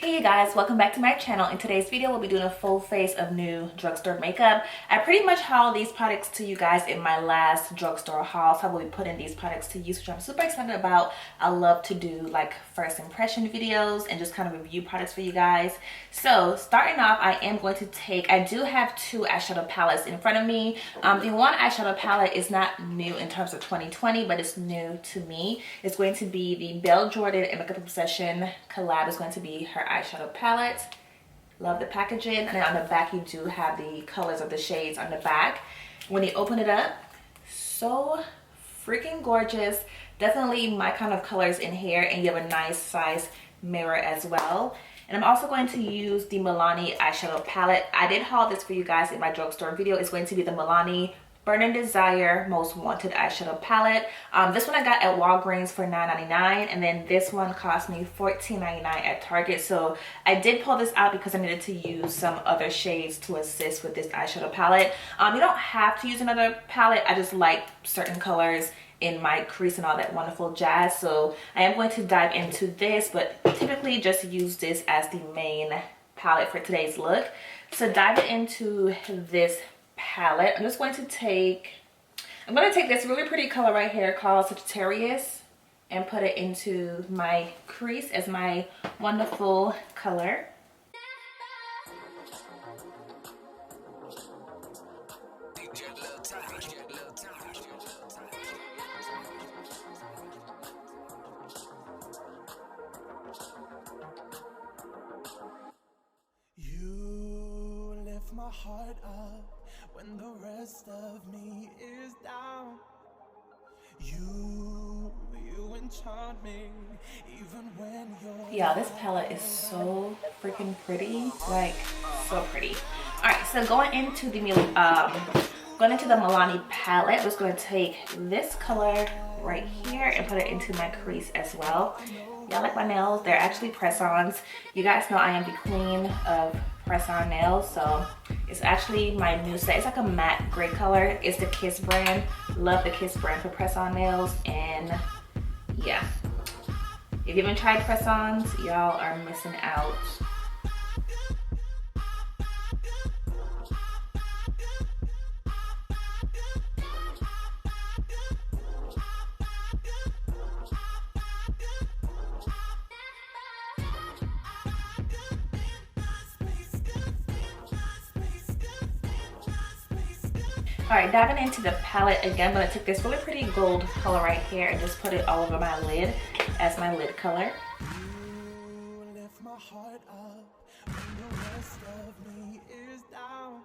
Hey you guys, welcome back to my channel. In today's video, we'll be doing a full face of new drugstore makeup. I pretty much hauled these products to you guys in my last drugstore haul, so I will be putting these products to use, which I'm super excited about. I love to do like first impression videos and just kind of review products for you guys. So starting off, I do have two eyeshadow palettes in front of me. The one eyeshadow palette is not new in terms of 2020, but it's new to me. It's going to be the Belle Jordan and Makeup Obsession collab. Is going to be her eyeshadow palette. Love the packaging. And then on the back you do have the colors of the shades on the back. When you open it up, so freaking gorgeous. Definitely my kind of colors in here, and you have a nice size mirror as well. And I'm also going to use the Milani eyeshadow palette. I did haul this for you guys in my drugstore video. It's going to be the Milani Burning Desire Most Wanted eyeshadow palette. This one I got at Walgreens for $9.99, and then this one cost me $14.99 at Target. So I did pull this out because I needed to use some other shades to assist with this eyeshadow palette. You don't have to use another palette. I just like certain colors in my crease and all that wonderful jazz. So I am going to dive into this, but typically just use this as the main palette for today's look. So diving into this palette, I'm going to take this really pretty color right here called Sagittarius and put it into my crease as my wonderful color. You lift my heart up when the rest of me is down. You enchant me even when you're yeah, this palette is so freaking pretty, like so pretty. All right, so going into the Milani palette, I'm just going to take this color right here and put it into my crease as well. Y'all like my nails? They're actually press-ons. You guys know I am the queen of press-on nails, so it's actually my new set. It's like a matte gray color. It's the Kiss brand. Love the Kiss brand for press-on nails, and yeah, if you haven't tried press-ons, y'all are missing out. All right, diving into the palette again, I'm gonna take this really pretty gold color right here and just put it all over my lid as my lid color. You lift my heart up when the rest of me is down.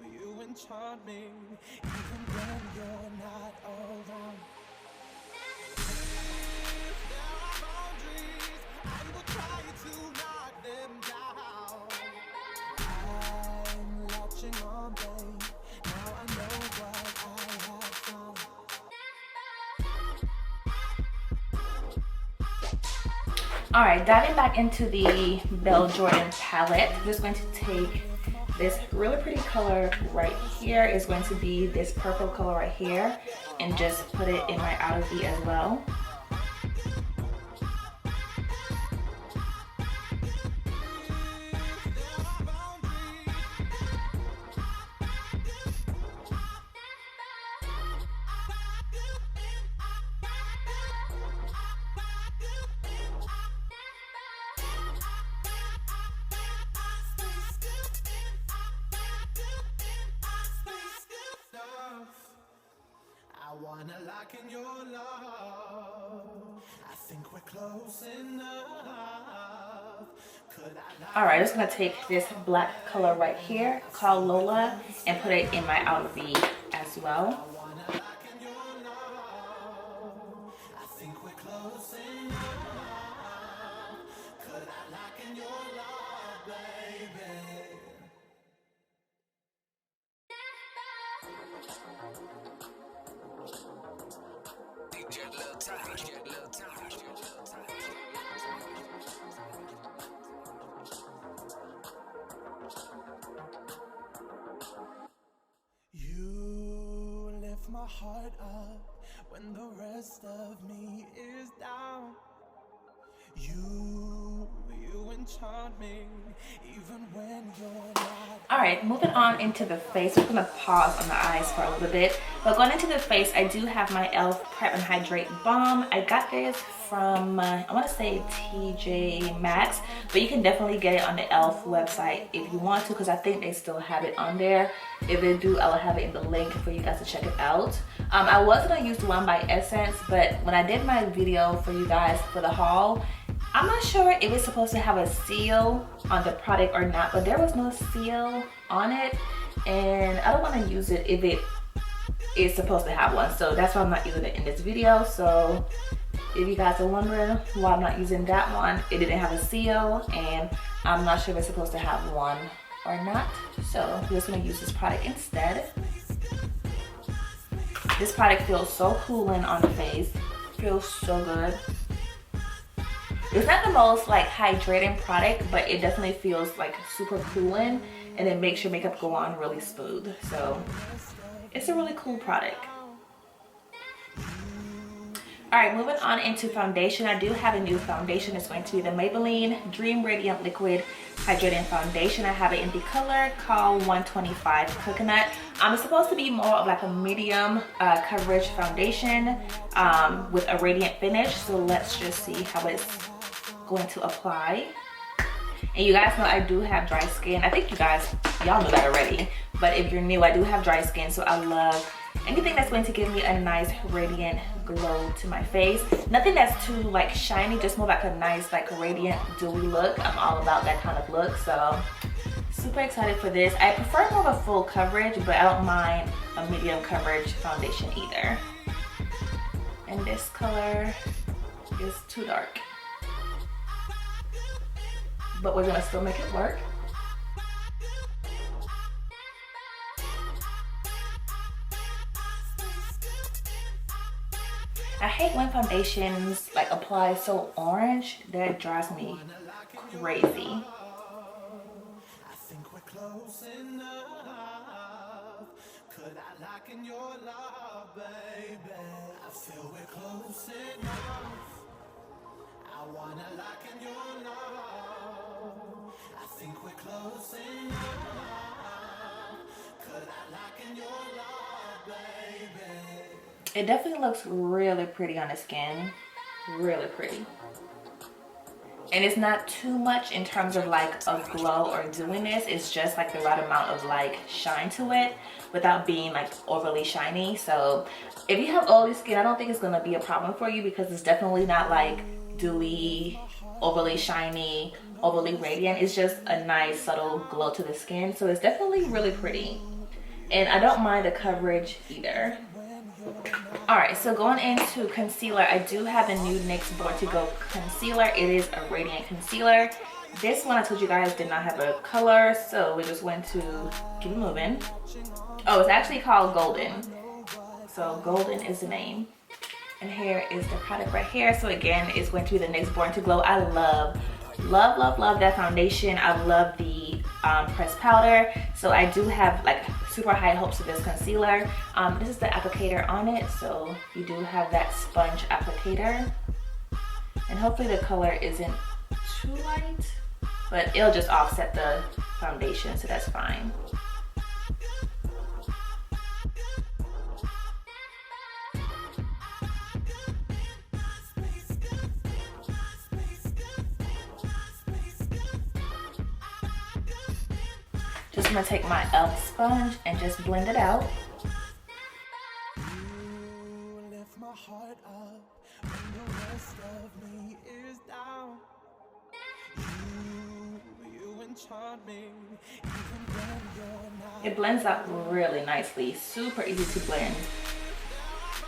You enchant me even when you're not around. If there are boundaries, I will try to knock them down. I'm latching on, babe. Now I know what I have found. All right, diving back into the Belle Jordan palette, I'm just going to take this really pretty color right here. Is going to be this purple color right here, and just put it in my outer V as well. I wanna lock in your love. I think we're close enough. Could I All right, I'm just gonna take this black color right here called Lola and put it in my outer V as well. wanna lock in your love? I think we're close enough. Could I lock in your love, baby? You lift my heart up when the rest of me is down. You enchant me, even when you're not. Alright, moving on into the face. We're gonna pause on the eyes for a little bit. But going into the face, I do have my e.l.f. Prep and Hydrate Balm. I got this from, I want to say TJ Maxx, but you can definitely get it on the e.l.f. website if you want to, because I think they still have it on there. If they do, I'll have it in the link for you guys to check it out. I was gonna use the one by Essence, but when I did my video for you guys for the haul, I'm not sure if it's supposed to have a seal on the product or not, but there was no seal on it, and I don't want to use it if it is supposed to have one, so that's why I'm not using it in this video. So if you guys are wondering why I'm not using that one, it didn't have a seal, and I'm not sure if it's supposed to have one or not, so we're just going to use this product instead. This product feels so cooling on the face, feels so good. It's not the most like hydrating product, but it definitely feels like super cooling, and it makes your makeup go on really smooth. So it's a really cool product. Alright, moving on into foundation. I do have a new foundation. It's going to be the Maybelline Dream Radiant Liquid Hydrating Foundation. I have it in the color called 125 Coconut. It's supposed to be more of like a medium coverage foundation with a radiant finish. So let's just see how it's going to apply. And you guys know I do have dry skin. I think y'all know that already, but if you're new, I do have dry skin, so I love anything that's going to give me a nice radiant glow to my face. Nothing that's too like shiny, just more like a nice like radiant dewy look. I'm all about that kind of look, so super excited for this. I prefer more of a full coverage, but I don't mind a medium coverage foundation either. And this color is too dark, but we're gonna still make it work. I hate when foundations like apply so orange. That drives me crazy. I think we're close enough. Could I lock in your love, baby? I feel we're close enough. I wanna lock in your love. I think we're close enough. Could I lock in your love, baby? It definitely looks really pretty on the skin, really pretty. And it's not too much in terms of like a glow or dewiness. It's just like the right amount of like shine to it without being like overly shiny. So if you have oily skin, I don't think it's gonna be a problem for you, because it's definitely not like dewy, overly shiny, overly radiant. It's just a nice subtle glow to the skin. So it's definitely really pretty. And I don't mind the coverage either. Alright, so going into concealer, I do have a new NYX Born to Go concealer. It is a radiant concealer. This one I told you guys did not have a color, so we're just going to keep it moving. Oh, it's actually called Golden. So Golden is the name. And here is the product right here. So again, it's going to be the NYX Born to Glow. I love that foundation. I love the pressed powder. So I do have like super high hopes of this concealer. This is the applicator on it. So you do have that sponge applicator. And hopefully the color isn't too light, but it'll just offset the foundation, so that's fine. Just gonna take my e.l.f. sponge and just blend it out. You lift my heart up when the rest of me is down. You enchant me even when you're not. It blends out really nicely, super easy to blend,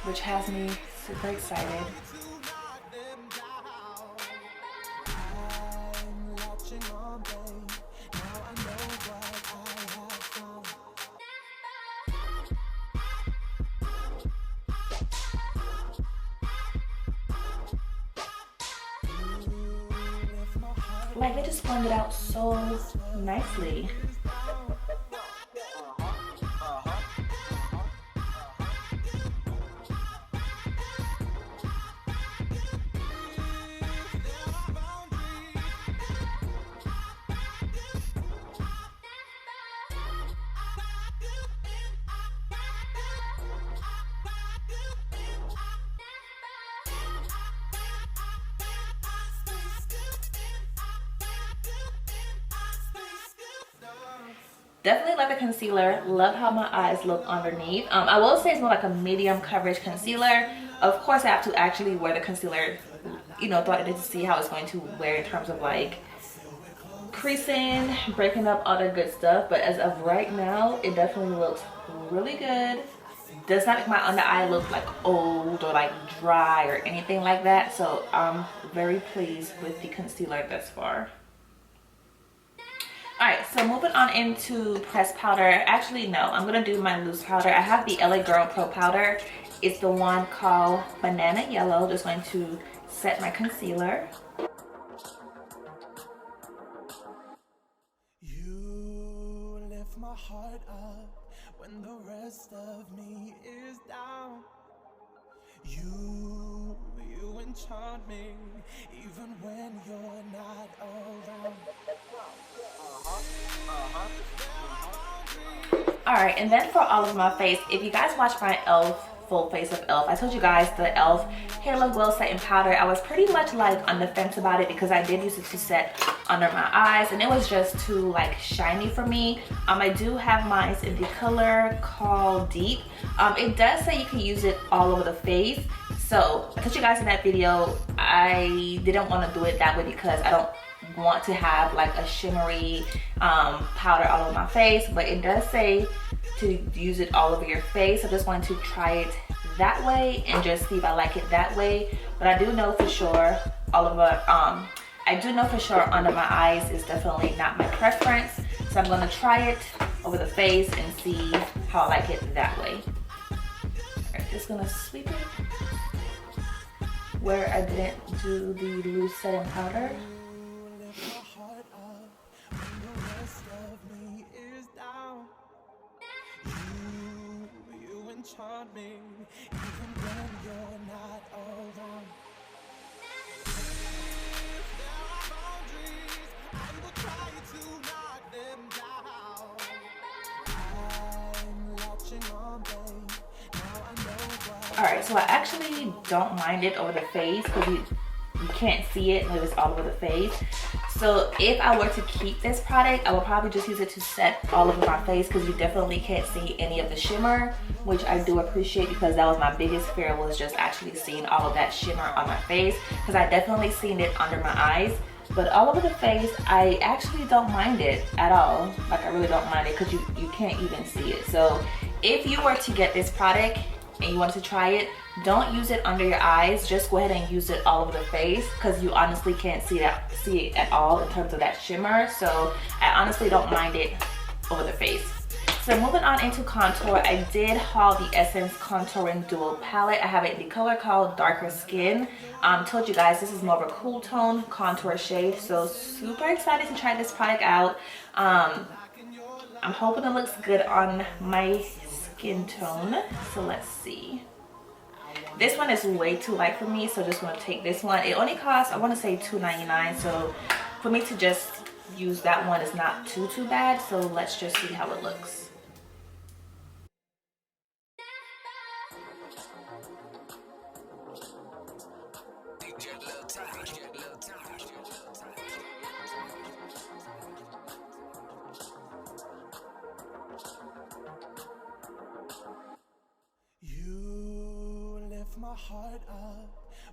which has me super excited. Like, they just blended out so nicely. Definitely love the concealer. Love how my eyes look underneath. I will say it's more like a medium coverage concealer. Of course, I have to actually wear the concealer, you know, throughout the day to see how it's going to wear in terms of like creasing, breaking up all the good stuff. But as of right now, it definitely looks really good. Does not make my under eye look like old or like dry or anything like that. So I'm very pleased with the concealer thus far. Alright, so moving on into pressed powder. Actually, no, I'm going to do my loose powder. I have the LA Girl Pro Powder. It's the one called Banana Yellow. Just going to set my concealer. You lift my heart up when the rest of me is down. You enchant me even when you're not around. Alright, and then for all of my face, if you guys watch my e.l.f. full face of e.l.f., I told you guys the e.l.f. Halo Glow Setting Powder, I was pretty much like on the fence about it because I did use it to set under my eyes and it was just too like shiny for me. I do have mine in the color called Deep. It does say you can use it all over the face. So I told you guys in that video, I didn't want to do it that way because I don't want to have like a shimmery powder all over my face, but it does say to use it all over your face. I just wanted to try it that way and just see if I like it that way. But I do know for sure I do know for sure under my eyes is definitely not my preference. So I'm gonna try it over the face and see how I like it that way. Alright, just gonna sweep it where I didn't do the loose setting powder. Enchant me even when you're not around. If there are boundaries, I will try to knock them down. I'm latching on, babe. Now I know why. Alright, so I actually don't mind it over the face because you can't see it when it's all over the face. So if I were to keep this product, I would probably just use it to set all over my face because you definitely can't see any of the shimmer, which I do appreciate because that was my biggest fear, was just actually seeing all of that shimmer on my face because I definitely seen it under my eyes. But all over the face, I actually don't mind it at all. Like I really don't mind it because you can't even see it. So if you were to get this product and you want to try it, don't use it under your eyes. Just go ahead and use it all over the face because you honestly can't see it at all in terms of that shimmer. So I honestly don't mind it over the face. So moving on into contour, I did haul the Essence Contouring Dual Palette. I have it in the color called Darker Skin. Told you guys this is more of a cool tone contour shade. So super excited to try this product out. I'm hoping it looks good on my skin tone. So let's see. This one is way too light for me, so just want to take this one. It only costs, I want to say $2.99, so for me to just use that one is not too bad. So let's just see how it looks. My heart up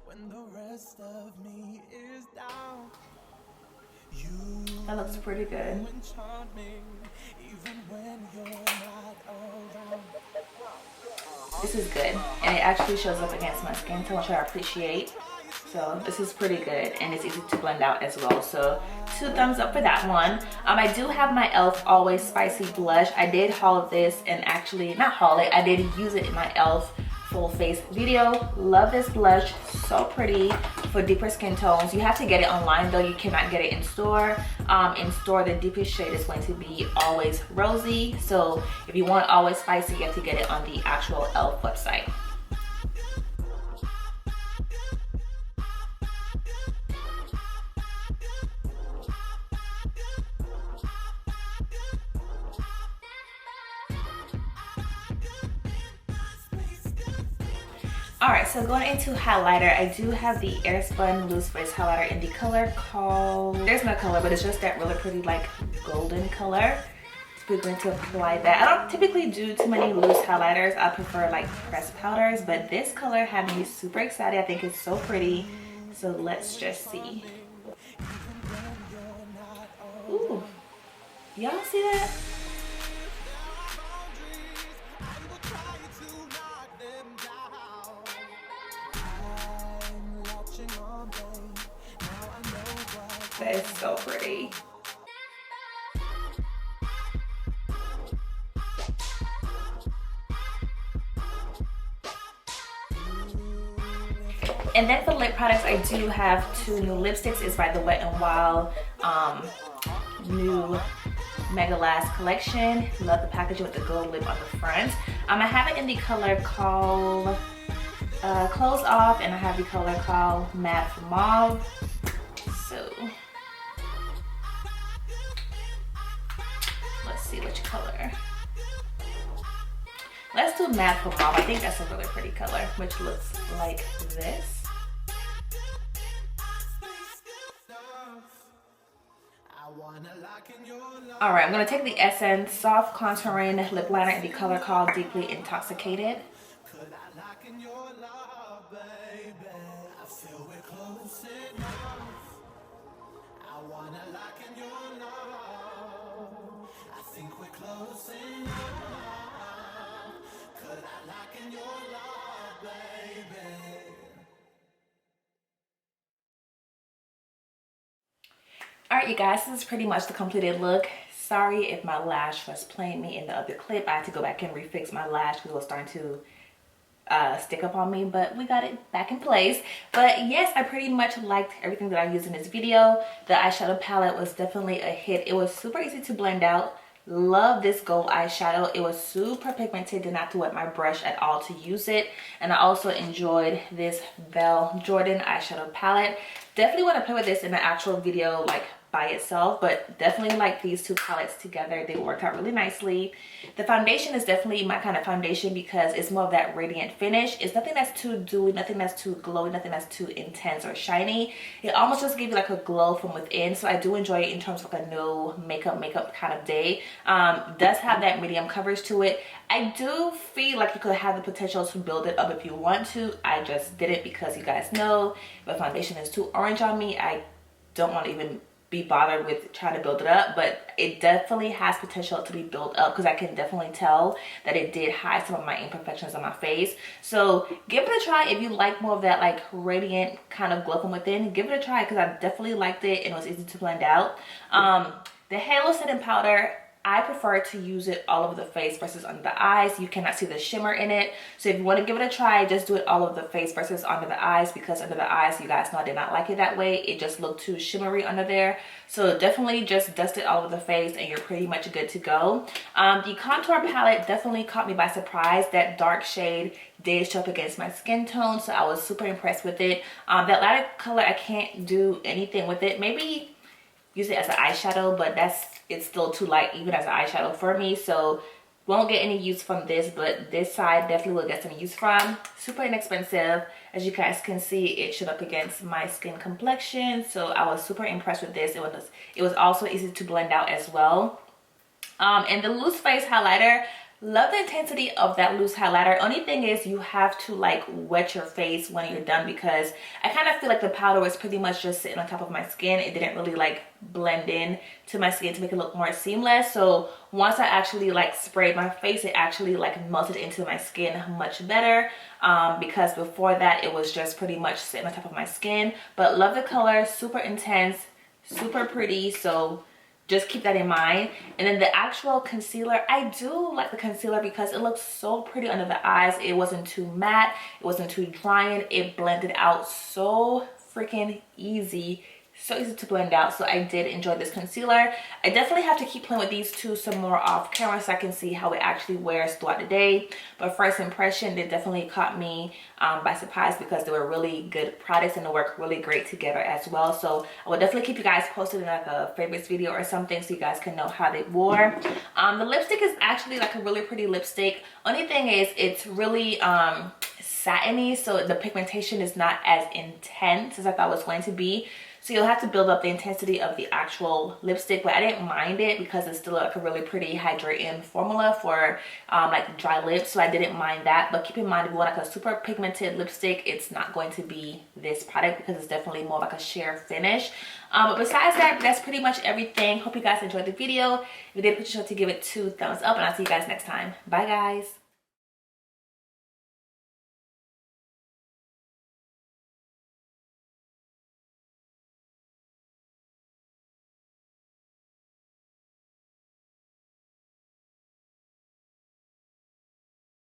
when the rest of me is down. That looks pretty good. This is good, and it actually shows up against my skin tone, which I appreciate. So this is pretty good, and it's easy to blend out as well. So 2 thumbs up for that one. I do have my e.l.f. Always Spicy blush. I did haul this, and actually not haul it, I did use it in my e.l.f. full face video. Love this blush, so pretty for deeper skin tones. You have to get it online though, you cannot get it in store. In store, the deepest shade is going to be Always Rosy. So if you want Always Spicy, you have to get it on the actual e.l.f. website. Alright, so going into highlighter, I do have the Airspun Loose Face Highlighter in the color called, there's no color, but it's just that really pretty like golden color. It's we're going to apply that. I don't typically do too many loose highlighters. I prefer like pressed powders, but this color had me super excited. I think it's so pretty. So let's just see. Ooh, y'all see that? That is so pretty. And then for lip products, I do have two new lipsticks. It's by the Wet n Wild new Mega Last collection. Love the packaging with the gold lip on the front. I have it in the color called Close Off, and I have the color called Matte Mauve. So let's see which color. Let's do Matte Mauve. I think that's a really pretty color, which looks like this. All right, I'm gonna take the Essence Soft Contouring Lip Liner in the color called Deeply Intoxicated. Alright you guys, this is pretty much the completed look. Sorry if my lash was playing me in the other clip. I had to go back and refix my lash because it was starting to stick up on me, but we got it back in place. But yes, I pretty much liked everything that I used in this video. The eyeshadow palette was definitely a hit. It was super easy to blend out. Love this gold eyeshadow. It was super pigmented. Did not have to wet my brush at all to use it. And I also enjoyed this Belle Jordan eyeshadow palette. Definitely want to play with this in an actual video like by itself, but definitely like these two palettes together. They worked out really nicely. The foundation is definitely my kind of foundation because it's more of that radiant finish. It's nothing that's too dewy, nothing that's too glowy, nothing that's too intense or shiny. It almost just gives you like a glow from within. So I do enjoy it in terms of like a no makeup kind of day. Does have that medium coverage to it. I do feel like you could have the potential to build it up if you want to. I just didn't because you guys know if a foundation is too orange on me, I don't want to even be bothered with trying to build it up, but it definitely has potential to be built up because I can definitely tell that it did hide some of my imperfections on my face. So give it a try if you like more of that like radiant kind of glow from within. Give it a try because I definitely liked it and it was easy to blend out. The halo setting powder, I prefer to use it all over the face versus under the eyes. You cannot see the shimmer in it. So if you want to give it a try, just do it all over the face versus under the eyes, because under the eyes, you guys know I did not like it that way. It just looked too shimmery under there. So definitely just dust it all over the face and you're pretty much good to go. The contour palette definitely caught me by surprise. That dark shade did show up against my skin tone, so I was super impressed with it. That lighter color, I can't do anything with it. Maybe use it as an eyeshadow, but it's still too light even as an eyeshadow for me, so won't get any use from this, but this side definitely will get some use from. Super inexpensive. As you guys can see, it showed up against my skin complexion, so I was super impressed with this. It was also easy to blend out as well. And the loose face highlighter, love the intensity of that loose highlighter. Only thing is you have to like wet your face when you're done, because I kind of feel like the powder was pretty much just sitting on top of my skin. It didn't really like blend in to my skin to make it look more seamless. So once I actually like sprayed my face, it actually like melted into my skin much better, because before that it was just pretty much sitting on top of my skin. But love the color, super intense, super pretty, so just keep that in mind. And then the actual concealer, I do like the concealer because it looks so pretty under the eyes. It wasn't too matte, it wasn't too drying, it blended out so freaking easy. So easy to blend out, so I did enjoy this concealer. I definitely have to keep playing with these two some more off camera so I can see how it actually wears throughout the day. But first impression, they definitely caught me by surprise because they were really good products and they work really great together as well. So I will definitely keep you guys posted in like a favorites video or something so you guys can know how they wore. The lipstick is actually like a really pretty lipstick. Only thing is it's really satiny, so the pigmentation is not as intense as I thought it was going to be. So you'll have to build up the intensity of the actual lipstick, but I didn't mind it because it's still like a really pretty hydrating formula for like dry lips. So I didn't mind that. But keep in mind, if you want like a super pigmented lipstick, it's not going to be this product because it's definitely more like a sheer finish. But besides that, that's pretty much everything. Hope you guys enjoyed the video. If you did, put sure to give it 2 thumbs up, and I'll see you guys next time. Bye guys.